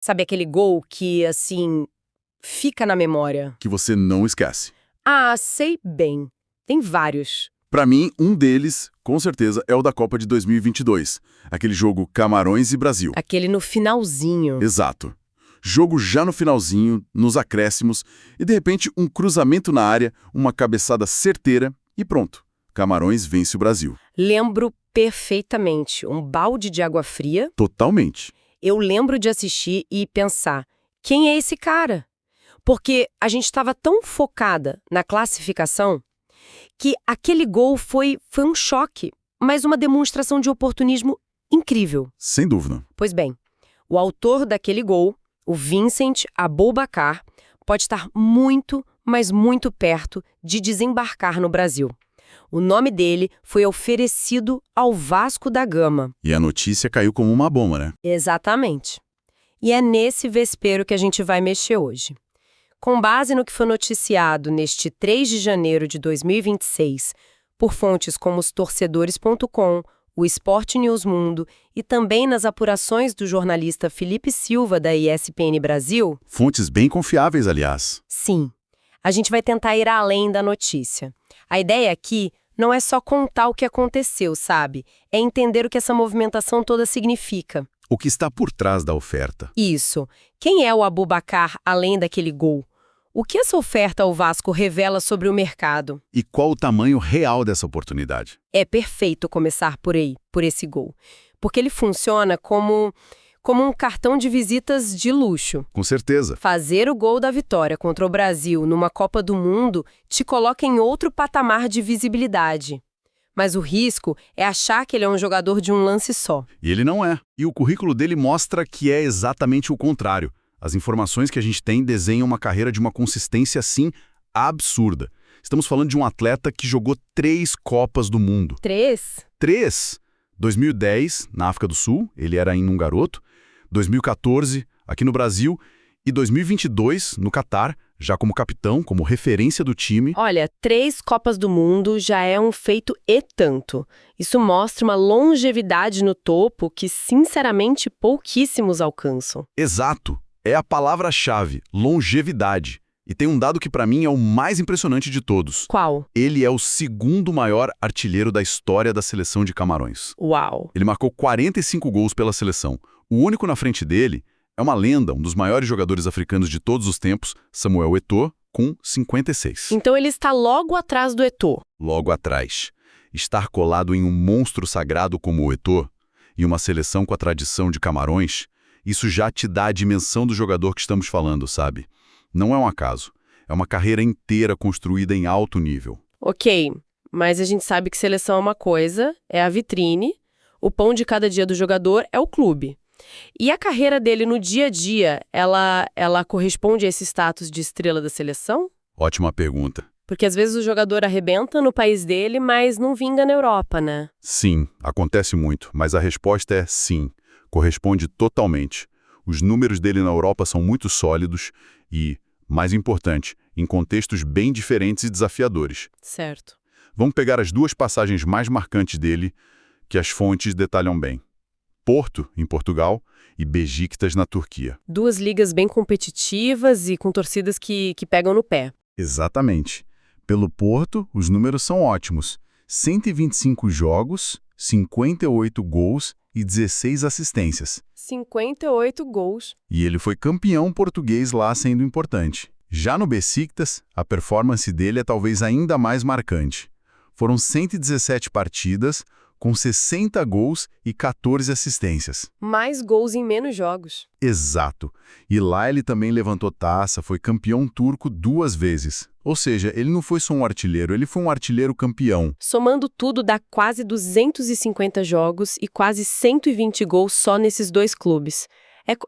Sabe aquele gol que, assim, fica na memória? Que você não esquece. Ah, sei bem. Tem vários. Pra mim, um deles, com certeza, é o da Copa de 2022. Aquele jogo Camarões e Brasil. Aquele no finalzinho. Exato. Jogo já no finalzinho, nos acréscimos, e de repente um cruzamento na área, uma cabeçada certeira e pronto. Camarões vence o Brasil. Lembro perfeitamente. Um balde de água fria. Totalmente. Eu lembro de assistir e pensar, quem é esse cara? Porque a gente estava tão focada na classificação que aquele gol foi um choque, mas uma demonstração de oportunismo incrível. Sem dúvida. Pois bem, o autor daquele gol, o Vincent Aboubakar, pode estar muito, mas muito perto de desembarcar no Brasil. O nome dele foi oferecido ao Vasco da Gama. E a notícia caiu como uma bomba, né? Exatamente. E é nesse vespeiro que a gente vai mexer hoje. Com base no que foi noticiado neste 3 de janeiro de 2026, por fontes como os torcedores.com, o Esporte News Mundo e também nas apurações do jornalista Felipe Silva da ESPN Brasil... Fontes bem confiáveis, aliás. Sim, a gente vai tentar ir além da notícia. A ideia aqui não é só contar o que aconteceu, sabe? É entender o que essa movimentação toda significa. O que está por trás da oferta? Isso. Quem é o Aboubakar além daquele gol? O que essa oferta ao Vasco revela sobre o mercado? E qual o tamanho real dessa oportunidade? É perfeito começar por aí, por esse gol. Porque ele funciona como um cartão de visitas de luxo. Com certeza. Fazer o gol da vitória contra o Brasil numa Copa do Mundo te coloca em outro patamar de visibilidade. Mas o risco é achar que ele é um jogador de um lance só. E ele não é. E o currículo dele mostra que é exatamente o contrário. As informações que a gente tem desenham uma carreira de uma consistência, assim, absurda. Estamos falando de um atleta que jogou 3 Copas do Mundo. 3? 3! 2010, na África do Sul, ele era ainda um garoto. 2014, aqui no Brasil. E 2022, no Catar, já como capitão, como referência do time. Olha, 3 Copas do Mundo já é um feito e tanto. Isso mostra uma longevidade no topo que, sinceramente, pouquíssimos alcançam. Exato. É a palavra-chave, longevidade. E tem um dado que para mim é o mais impressionante de todos. Qual? Ele é o 2º maior artilheiro da história da seleção de Camarões. Uau! Ele marcou 45 gols pela seleção. O único na frente dele é uma lenda, um dos maiores jogadores africanos de todos os tempos, Samuel Eto'o, com 56. Então ele está logo atrás do Eto'o. Logo atrás. Estar colado em um monstro sagrado como o Eto'o e uma seleção com a tradição de Camarões, isso já te dá a dimensão do jogador que estamos falando, sabe? Não é um acaso. É uma carreira inteira construída em alto nível. Ok, mas a gente sabe que seleção é uma coisa, é a vitrine, o pão de cada dia do jogador é o clube. E a carreira dele no dia a dia, ela corresponde a esse status de estrela da seleção? Ótima pergunta. Porque às vezes o jogador arrebenta no país dele, mas não vinga na Europa, né? Sim, acontece muito, mas a resposta é sim. Corresponde totalmente. Os números dele na Europa são muito sólidos e, mais importante, em contextos bem diferentes e desafiadores. Certo. Vamos pegar as 2 passagens mais marcantes dele, que as fontes detalham bem. Porto, em Portugal, e Beşiktaş, na Turquia. 2 ligas bem competitivas e com torcidas que pegam no pé. Exatamente. Pelo Porto, os números são ótimos. 125 jogos, 58 gols e 16 assistências. 58 gols. E ele foi campeão português lá, sendo importante. Já no Beşiktaş, a performance dele é talvez ainda mais marcante. Foram 117 partidas, com 60 gols e 14 assistências. Mais gols em menos jogos. Exato. E lá ele também levantou taça, foi campeão turco 2 vezes. Ou seja, ele não foi só um artilheiro, ele foi um artilheiro campeão. Somando tudo, dá quase 250 jogos e quase 120 gols só nesses 2 clubes.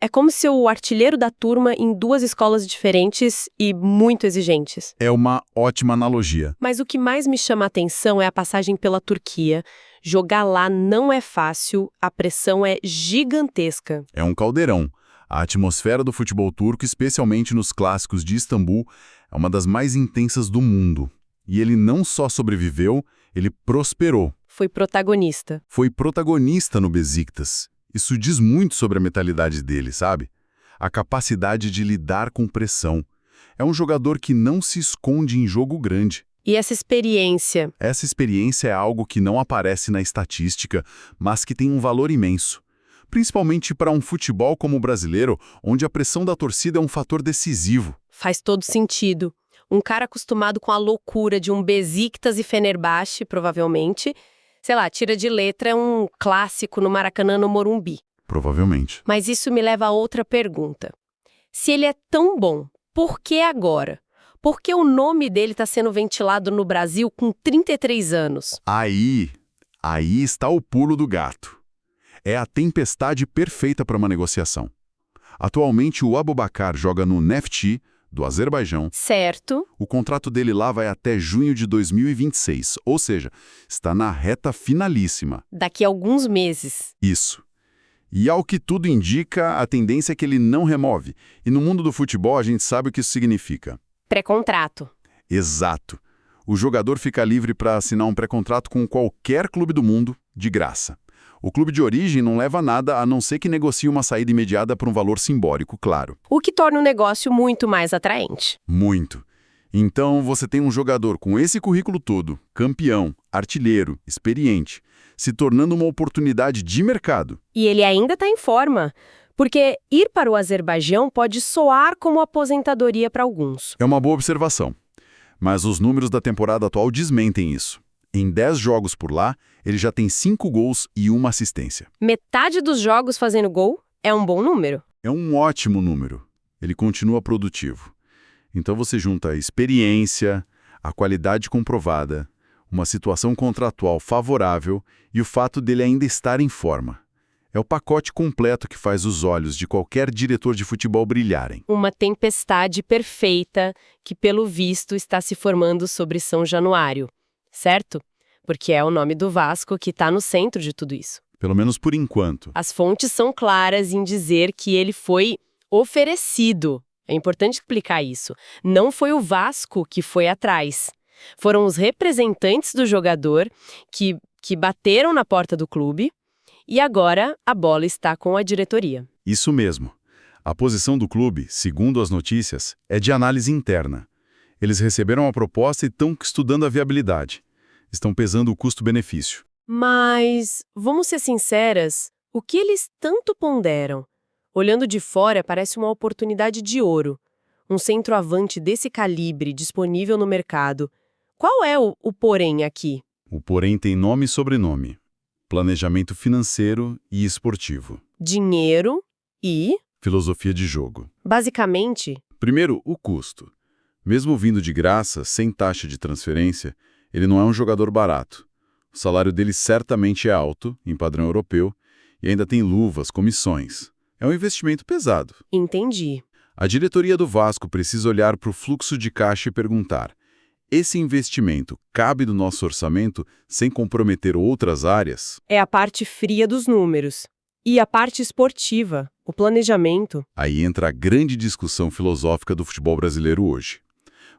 É como ser o artilheiro da turma em 2 escolas diferentes e muito exigentes. É uma ótima analogia. Mas o que mais me chama a atenção é a passagem pela Turquia. Jogar lá não é fácil, a pressão é gigantesca. É um caldeirão. A atmosfera do futebol turco, especialmente nos clássicos de Istambul, é uma das mais intensas do mundo. E ele não só sobreviveu, ele prosperou. Foi protagonista. Foi protagonista no Beşiktaş. Isso diz muito sobre a mentalidade dele, sabe? a capacidade de lidar com pressão. É um jogador que não se esconde em jogo grande. E essa experiência? Essa experiência é algo que não aparece na estatística, mas que tem um valor imenso. Principalmente para um futebol como o brasileiro, onde a pressão da torcida é um fator decisivo. Faz todo sentido. Um cara acostumado com a loucura de um Besiktas e Fenerbahçe, provavelmente, sei lá, tira de letra um clássico no Maracanã, no Morumbi. Provavelmente. Mas isso me leva a outra pergunta. Se ele é tão bom, por que agora? Por que o nome dele está sendo ventilado no Brasil com 33 anos? Aí está o pulo do gato. É a tempestade perfeita para uma negociação. Atualmente, o Aboubakar joga no Neftchi, do Azerbaijão. Certo. O contrato dele lá vai até junho de 2026, ou seja, está na reta finalíssima. Daqui a alguns meses. Isso. E ao que tudo indica, a tendência é que ele não remove. E no mundo do futebol, a gente sabe o que isso significa. Pré-contrato. Exato. O jogador fica livre para assinar um pré-contrato com qualquer clube do mundo, de graça. O clube de origem não leva nada a não ser que negocie uma saída imediata por um valor simbólico, claro. O que torna o negócio muito mais atraente. Muito. Então, você tem um jogador com esse currículo todo, campeão, artilheiro, experiente, se tornando uma oportunidade de mercado. E ele ainda está em forma, porque ir para o Azerbaijão pode soar como aposentadoria para alguns. É uma boa observação. Mas os números da temporada atual desmentem isso. Em 10 jogos por lá, ele já tem 5 gols e 1 assistência. Metade dos jogos fazendo gol é um bom número. É um ótimo número. Ele continua produtivo. Então você junta a experiência, a qualidade comprovada, uma situação contratual favorável e o fato dele ainda estar em forma. É o pacote completo que faz os olhos de qualquer diretor de futebol brilharem. Uma tempestade perfeita que, pelo visto, está se formando sobre São Januário. Certo? Porque é o nome do Vasco que está no centro de tudo isso. Pelo menos por enquanto. As fontes são claras em dizer que ele foi oferecido. É importante explicar isso. Não foi o Vasco que foi atrás. Foram os representantes do jogador que bateram na porta do clube e agora a bola está com a diretoria. Isso mesmo. A posição do clube, segundo as notícias, é de análise interna. Eles receberam a proposta e estão estudando a viabilidade. Estão pesando o custo-benefício. Mas, vamos ser sinceras, o que eles tanto ponderam? Olhando de fora, parece uma oportunidade de ouro. Um centroavante desse calibre disponível no mercado. Qual é o porém aqui? O porém tem nome e sobrenome. Planejamento financeiro e esportivo. Dinheiro e... filosofia de jogo. Basicamente... Primeiro, o custo. Mesmo vindo de graça, sem taxa de transferência, ele não é um jogador barato. O salário dele certamente é alto, em padrão europeu, e ainda tem luvas, comissões. É um investimento pesado. Entendi. A diretoria do Vasco precisa olhar para o fluxo de caixa e perguntar: esse investimento cabe no nosso orçamento sem comprometer outras áreas? É a parte fria dos números. E a parte esportiva, o planejamento. Aí entra a grande discussão filosófica do futebol brasileiro hoje.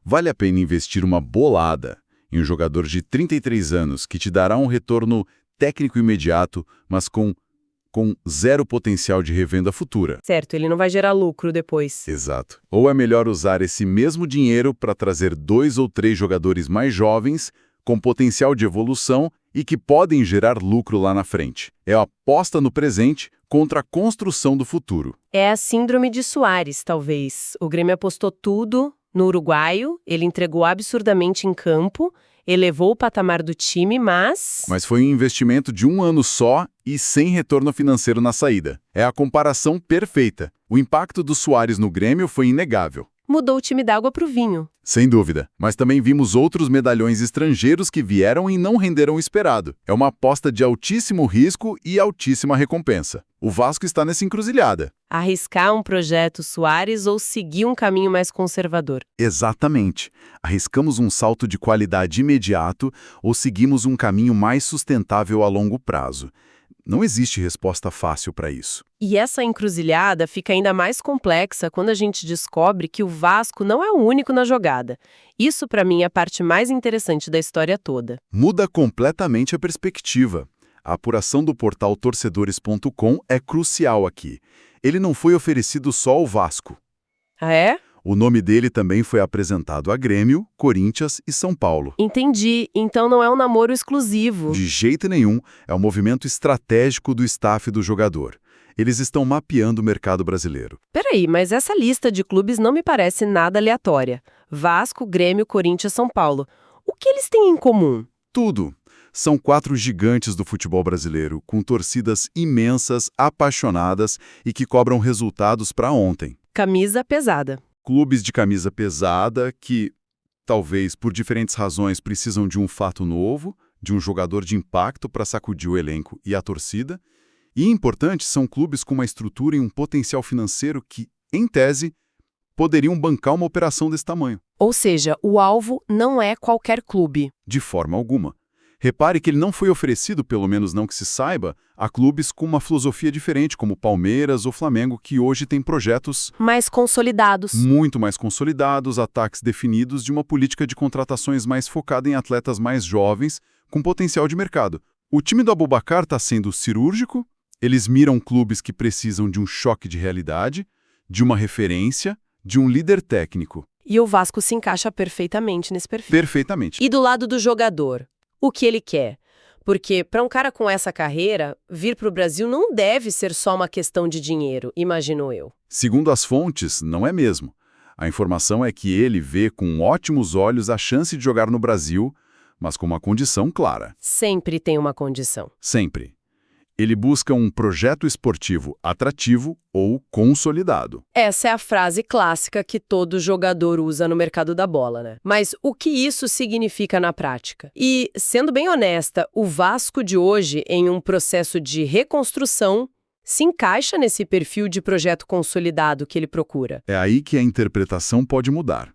Vale a pena investir uma bolada em um jogador de 33 anos que te dará um retorno técnico imediato, mas com zero potencial de revenda futura? Certo, ele não vai gerar lucro depois. Exato. Ou é melhor usar esse mesmo dinheiro para trazer 2 ou 3 jogadores mais jovens, com potencial de evolução e que podem gerar lucro lá na frente? É a aposta no presente contra a construção do futuro. É a síndrome de Suárez, talvez. O Grêmio apostou tudo no uruguaio, ele entregou absurdamente em campo, elevou o patamar do time, mas foi um investimento de 1 ano só e sem retorno financeiro na saída. É a comparação perfeita. O impacto do Suárez no Grêmio foi inegável. Mudou o time d'água para o vinho. Sem dúvida. Mas também vimos outros medalhões estrangeiros que vieram e não renderam o esperado. É uma aposta de altíssimo risco e altíssima recompensa. O Vasco está nessa encruzilhada. Arriscar um projeto Suárez ou seguir um caminho mais conservador? Exatamente. Arriscamos um salto de qualidade imediato ou seguimos um caminho mais sustentável a longo prazo? Não existe resposta fácil para isso. E essa encruzilhada fica ainda mais complexa quando a gente descobre que o Vasco não é o único na jogada. Isso, para mim, é a parte mais interessante da história toda. Muda completamente a perspectiva. A apuração do portal torcedores.com é crucial aqui. Ele não foi oferecido só ao Vasco. Ah, é? O nome dele também foi apresentado a Grêmio, Corinthians e São Paulo. Entendi. Então não é um namoro exclusivo. De jeito nenhum, é um movimento estratégico do staff do jogador. Eles estão mapeando o mercado brasileiro. Peraí, mas essa lista de clubes não me parece nada aleatória. Vasco, Grêmio, Corinthians, São Paulo. O que eles têm em comum? Tudo. São 4 gigantes do futebol brasileiro, com torcidas imensas, apaixonadas e que cobram resultados para ontem. Camisa pesada. Clubes de camisa pesada que, talvez por diferentes razões, precisam de um fato novo, de um jogador de impacto para sacudir o elenco e a torcida. E importante, são clubes com uma estrutura e um potencial financeiro que, em tese, poderiam bancar uma operação desse tamanho. Ou seja, o alvo não é qualquer clube. De forma alguma. Repare que ele não foi oferecido, pelo menos não que se saiba, a clubes com uma filosofia diferente, como Palmeiras ou Flamengo, que hoje têm projetos Mais consolidados. muito mais consolidados, ataques definidos de uma política de contratações mais focada em atletas mais jovens, com potencial de mercado. O time do Abubakar está sendo cirúrgico, eles miram clubes que precisam de um choque de realidade, de uma referência, de um líder técnico. E o Vasco se encaixa perfeitamente nesse perfil. Perfeitamente. E do lado do jogador, o que ele quer? Porque para um cara com essa carreira, vir para o Brasil não deve ser só uma questão de dinheiro, imagino eu. Segundo as fontes, não é mesmo. A informação é que ele vê com ótimos olhos a chance de jogar no Brasil, mas com uma condição clara. Sempre tem uma condição. Sempre. Ele busca um projeto esportivo atrativo ou consolidado. Essa é a frase clássica que todo jogador usa no mercado da bola, né? Mas o que isso significa na prática? E, sendo bem honesta, o Vasco de hoje, em um processo de reconstrução, se encaixa nesse perfil de projeto consolidado que ele procura. É aí que a interpretação pode mudar.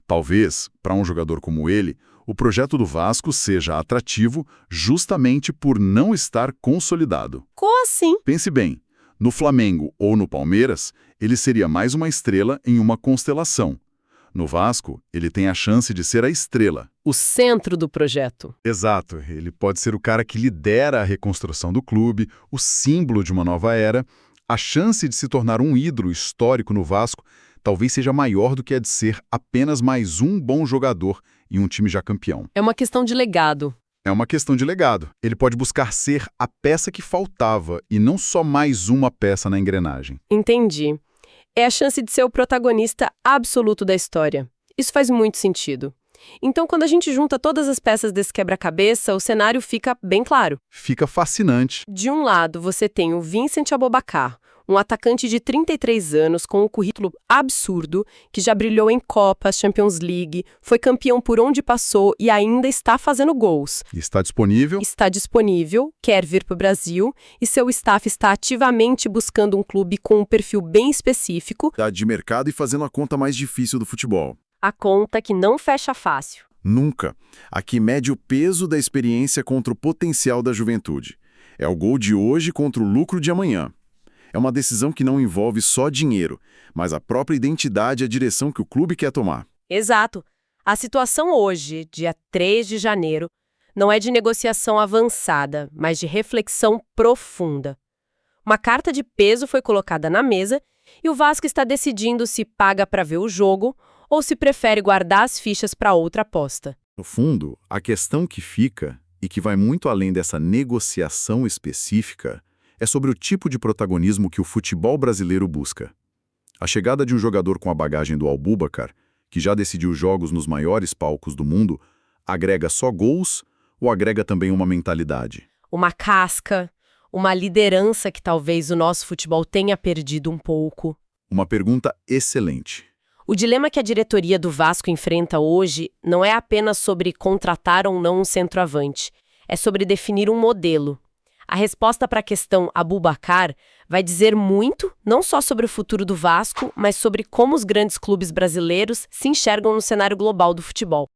Talvez, para um jogador como ele, o projeto do Vasco seja atrativo justamente por não estar consolidado. Como assim? Pense bem, no Flamengo ou no Palmeiras, ele seria mais uma estrela em uma constelação. No Vasco, ele tem a chance de ser a estrela. O centro do projeto. Exato, ele pode ser o cara que lidera a reconstrução do clube, o símbolo de uma nova era. A chance de se tornar um ídolo histórico no Vasco talvez seja maior do que a de ser apenas mais um bom jogador em um time já campeão. É uma questão de legado. É uma questão de legado. Ele pode buscar ser a peça que faltava e não só mais uma peça na engrenagem. Entendi. É a chance de ser o protagonista absoluto da história. Isso faz muito sentido. Então, quando a gente junta todas as peças desse quebra-cabeça, o cenário fica bem claro. Fica fascinante. De um lado, você tem o Vincent Abubakar, um atacante de 33 anos com um currículo absurdo, que já brilhou em Copas, Champions League, foi campeão por onde passou e ainda está fazendo gols. Está disponível? Está disponível, quer vir para o Brasil e seu staff está ativamente buscando um clube com um perfil bem específico. De mercado e fazendo a conta mais difícil do futebol. A conta que não fecha fácil. Nunca. Aqui mede o peso da experiência contra o potencial da juventude. É o gol de hoje contra o lucro de amanhã. É uma decisão que não envolve só dinheiro, mas a própria identidade e a direção que o clube quer tomar. Exato. A situação hoje, dia 3 de janeiro, não é de negociação avançada, mas de reflexão profunda. Uma carta de peso foi colocada na mesa e o Vasco está decidindo se paga para ver o jogo ou se prefere guardar as fichas para outra aposta. No fundo, a questão que fica, e que vai muito além dessa negociação específica, é sobre o tipo de protagonismo que o futebol brasileiro busca. A chegada de um jogador com a bagagem do Abubakar, que já decidiu jogos nos maiores palcos do mundo, agrega só gols ou agrega também uma mentalidade? Uma casca, uma liderança que talvez o nosso futebol tenha perdido um pouco. Uma pergunta excelente. O dilema que a diretoria do Vasco enfrenta hoje não é apenas sobre contratar ou não um centroavante, é sobre definir um modelo. A resposta para a questão Abubakar vai dizer muito, não só sobre o futuro do Vasco, mas sobre como os grandes clubes brasileiros se enxergam no cenário global do futebol.